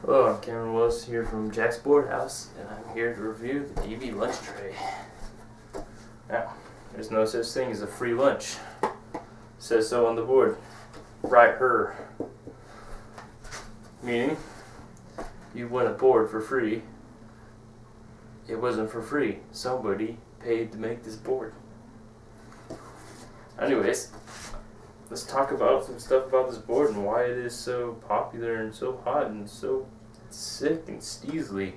Hello, I'm Cameron Willis here from Jack's Board House, and I'm here to review the DB lunch tray. Now, there's no such thing as a free lunch. It says so on the board. Right her. Meaning, you win a board for free. It wasn't for free. Somebody paid to make this board. Anyways, let's talk about some stuff about this board and why it is so popular and so hot and so sick and steezly.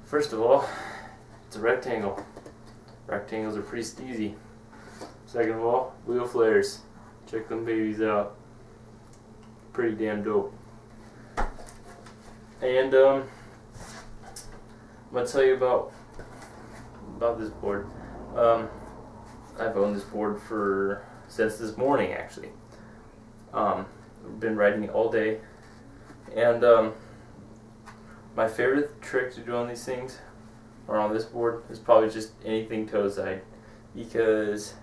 First of all, it's a rectangle. Rectangles are pretty steezy. Second of all, wheel flares. Check them babies out. Pretty damn dope. And I'm gonna tell you about this board. I've owned this board since this morning, actually. I've been riding it all day, and my favorite trick to do on these things, or on this board, is probably just anything toe side, because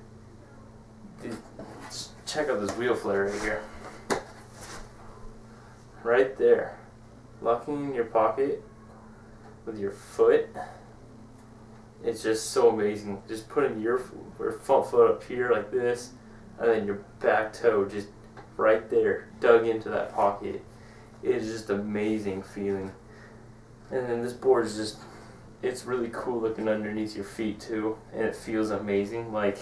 just check out this wheel flare right here, right there, locking in your pocket with your foot. It's just so amazing. Just putting your front foot up here like this, and then your back toe just right there, dug into that pocket. It is just amazing feeling. And then this board is just, it's really cool looking underneath your feet too, and it feels amazing. Like,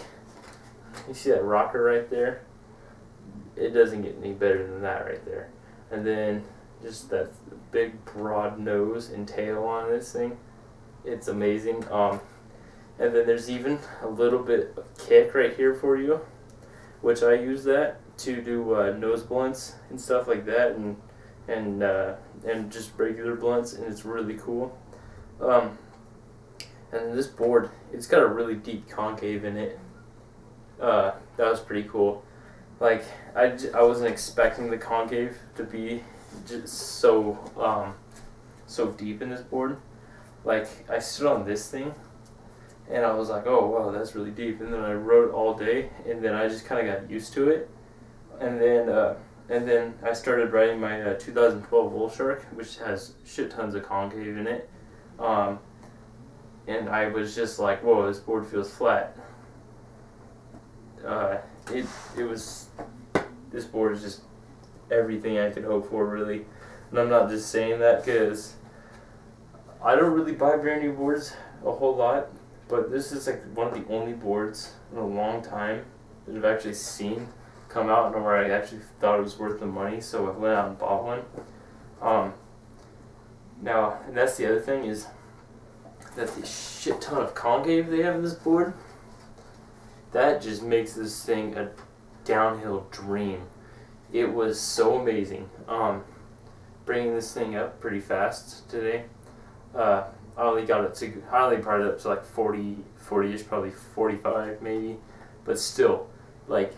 you see that rocker right there? It doesn't get any better than that right there. And then just that big broad nose and tail on this thing. It's amazing. And then there's even a little bit of kick right here for you, which I use that to do nose blunts and stuff like that, and just regular blunts, and it's really cool. And then this board, it's got a really deep concave in it. That was pretty cool. Like, I wasn't expecting the concave to be just so deep in this board. Like, I stood on this thing, and I was like, oh wow, that's really deep. And then I rode all day, and then I just kind of got used to it. And then I started riding my 2012 Bull Shark, which has shit tons of concave in it. And I was just like, whoa, this board feels flat. This board is just everything I could hope for, really. And I'm not just saying that because I don't really buy brand new boards a whole lot, but this is like one of the only boards in a long time that I've actually seen come out and where I actually thought it was worth the money, so I went out and bought one. Now, and that's the other thing, is that the shit ton of concave they have in this board, that just makes this thing a downhill dream. It was so amazing. Bringing this thing up pretty fast today. I only got it to, I only brought it up to like 40-ish, probably 45 maybe, but still, like,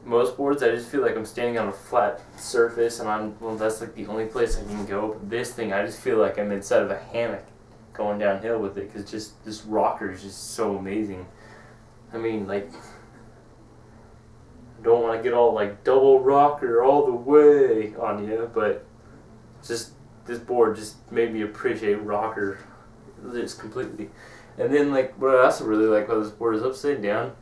most boards I just feel like I'm standing on a flat surface, and well, that's like the only place I can go. But this thing, I just feel like I'm inside of a hammock going downhill with it, because just this rocker is just so amazing. I mean, like, I don't want to get all like double rocker all the way on you, but just this board just made me appreciate rocker just completely. And then, like, what I also really like about this board is upside down.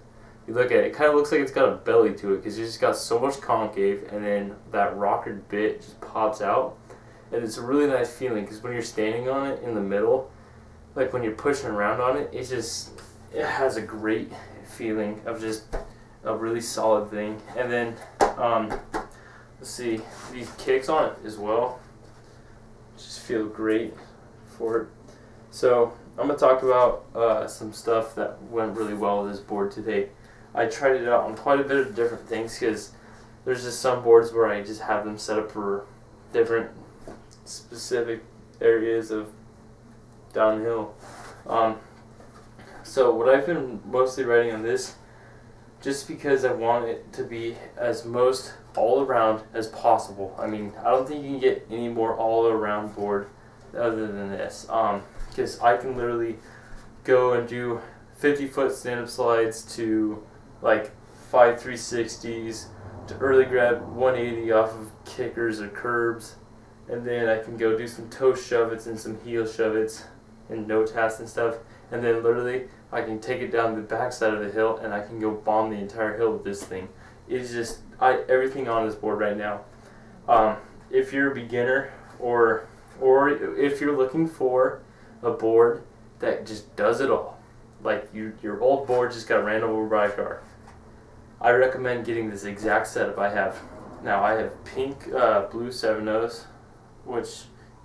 You look at it, it kind of looks like it's got a belly to it, because you just got so much concave, and then that rocker bit just pops out, and it's a really nice feeling, because when you're standing on it in the middle, like when you're pushing around on it, it has a great feeling of just a really solid thing. And then let's see, these kicks on it as well just feel great for it. So I'm going to talk about some stuff that went really well with this board today. I tried it out on quite a bit of different things, because there's just some boards where I just have them set up for different specific areas of downhill. So what I've been mostly riding on this, just because I want it to be as most all around as possible. I mean, I don't think you can get any more all around board other than this, because I can literally go and do 50-foot stand-up slides to like 5 360s to early grab 180 off of kickers or curbs, and then I can go do some toe shove-its and some heel shove-its and no taps and stuff, and then literally I can take it down the backside of the hill and I can go bomb the entire hill with this thing. It's just everything on this board right now. If you're a beginner or if you're looking for a board that just does it all, like your old board just got ran over by a car, I recommend getting this exact setup I have. Now I have pink, blue 7.0s, which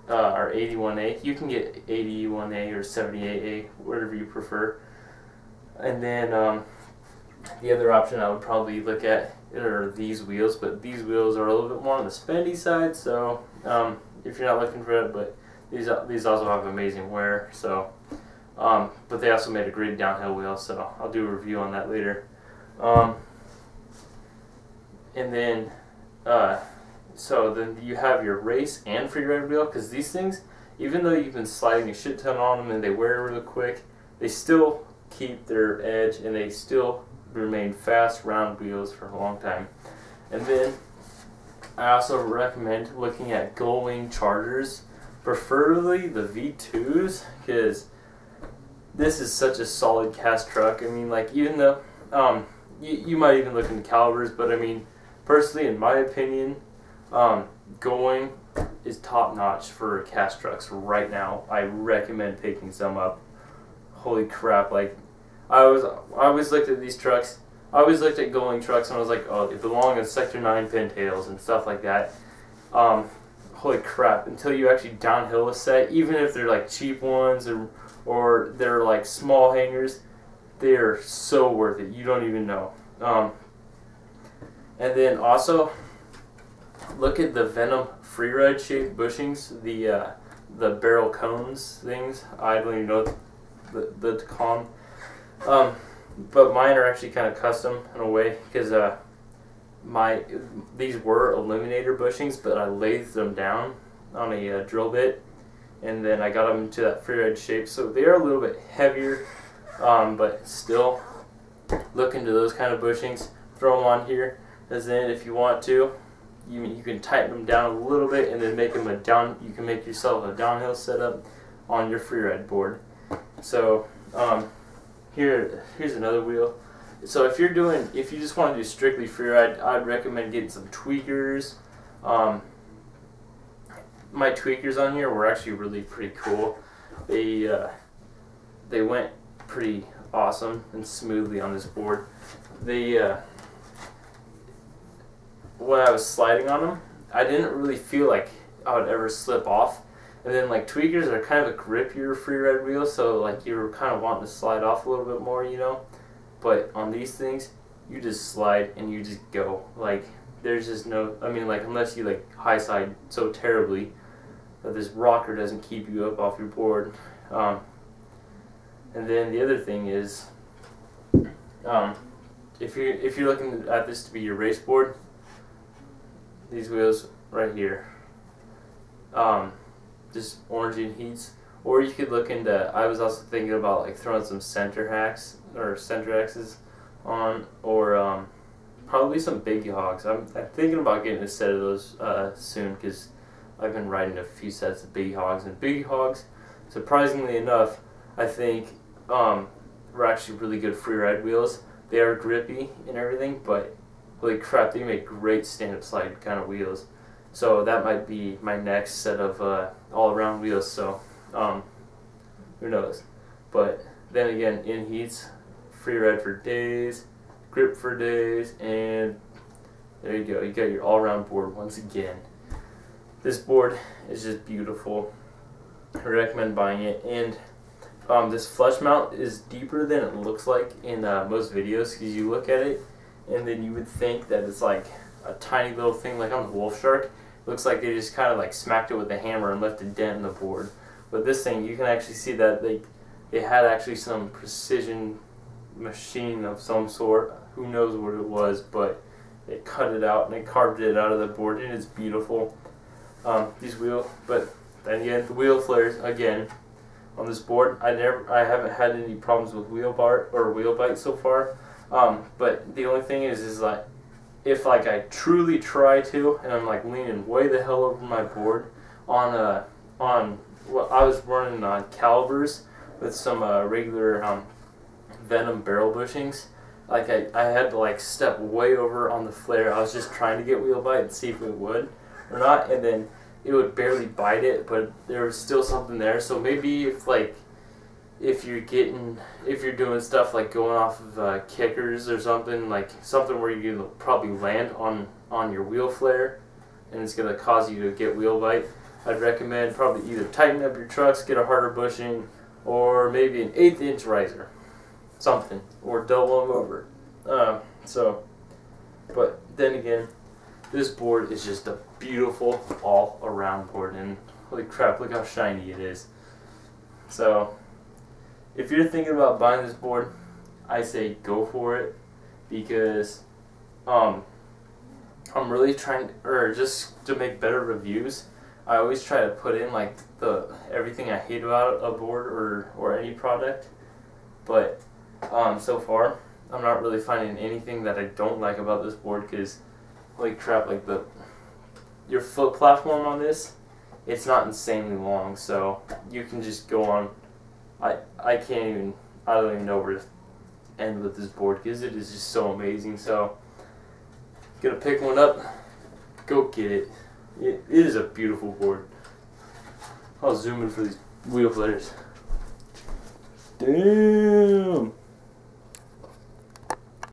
are 81A. You can get 81A or 78A, whatever you prefer. And then the other option I would probably look at are these wheels, but these wheels are a little bit more on the spendy side, so if you're not looking for it, but these also have amazing wear, so but they also made a great downhill wheel, so I'll do a review on that later. And then so then you have your race and free ride wheel, because these things, even though you've been sliding a shit ton on them and they wear really quick, they still keep their edge and they still remain fast round wheels for a long time. And then I also recommend looking at gull wing chargers, preferably the V2s, because this is such a solid cast truck. I mean, like, even though you might even look into calibers, but I mean, personally, in my opinion, going is top notch for cast trucks right now. I recommend picking some up. Holy crap, like I always looked at these trucks, I always looked at going trucks and I was like, oh, they belong in Sector 9 pintails and stuff like that. Holy crap, until you actually downhill a set, even if they're like cheap ones or they're like small hangers, they're so worth it, you don't even know. And then also look at the Venom freeride shaped bushings, the barrel cones things. I don't even know the con. But mine are actually kind of custom in a way, because these were eliminator bushings, but I lathed them down on a drill bit, and then I got them into that freeride shape, so they are a little bit heavier, but still look into those kind of bushings. Throw them on here, and then if you want to, you can tighten them down a little bit and then make them you can make yourself a downhill setup on your freeride board. So here's another wheel. So if you just want to do strictly freeride, I'd recommend getting some tweakers. My tweakers on here were actually really pretty cool. They went pretty awesome and smoothly on this board. When I was sliding on them, I didn't really feel like I would ever slip off. And then like tweakers are kind of a grippier freeride wheel, so like you're kind of wanting to slide off a little bit more, you know. But on these things, you just slide and you just go. Like there's just no, I mean, like unless you like high side so terribly that this rocker doesn't keep you up off your board. And then the other thing is, if you're looking at this to be your race board, these wheels right here, just orange and heats, or you could look into, I was also thinking about like throwing some center hacks or center axes on, or probably some biggie hogs. I'm thinking about getting a set of those soon, because I've been riding a few sets of biggie hogs, and biggie hogs, surprisingly enough, I think were actually really good freeride wheels. They are grippy and everything, but holy crap, they make great stand-up slide kind of wheels. So that might be my next set of all-around wheels, so who knows. But then again, in heats, freeride for days, grip for days, and there you go. You got your all-around board once again. This board is just beautiful. I recommend buying it. And this flush mount is deeper than it looks like in most videos, because you look at it and then you would think that it's like a tiny little thing like on the Wolf Shark. It looks like they just kind of like smacked it with a hammer and left a dent in the board. But this thing, you can actually see that they had actually some precision machine of some sort. Who knows what it was, but they cut it out and they carved it out of the board, and it's beautiful. These wheel, but then again, the wheel flares again on this board. I haven't had any problems with wheel bar or wheel bite so far. But the only thing is like, if like I truly try to, and I'm like leaning way the hell over my board, on what I was running on calibers with some regular Venom barrel bushings. Like I had to like step way over on the flare. I was just trying to get wheel bite and see if it would or not, and then it would barely bite it, but there was still something there. So maybe if you're doing stuff like going off of kickers or something, like something where you can probably land on your wheel flare and it's going to cause you to get wheel bite, I'd recommend probably either tighten up your trucks, get a harder bushing, or maybe an 1/8 inch riser, something, or double them over. But then again, this board is just a beautiful all around board, and holy crap, look how shiny it is. So if you're thinking about buying this board, I say go for it, because I'm really trying, or just to make better reviews, I always try to put in like everything I hate about a board or any product, but so far I'm not really finding anything that I don't like about this board, because holy crap, like your foot platform on this, it's not insanely long, so you can just go on. I don't even know where to end with this board, because it is just so amazing. So gonna pick one up, go get it. It is a beautiful board. I'll zoom in for these wheel flares. Damn.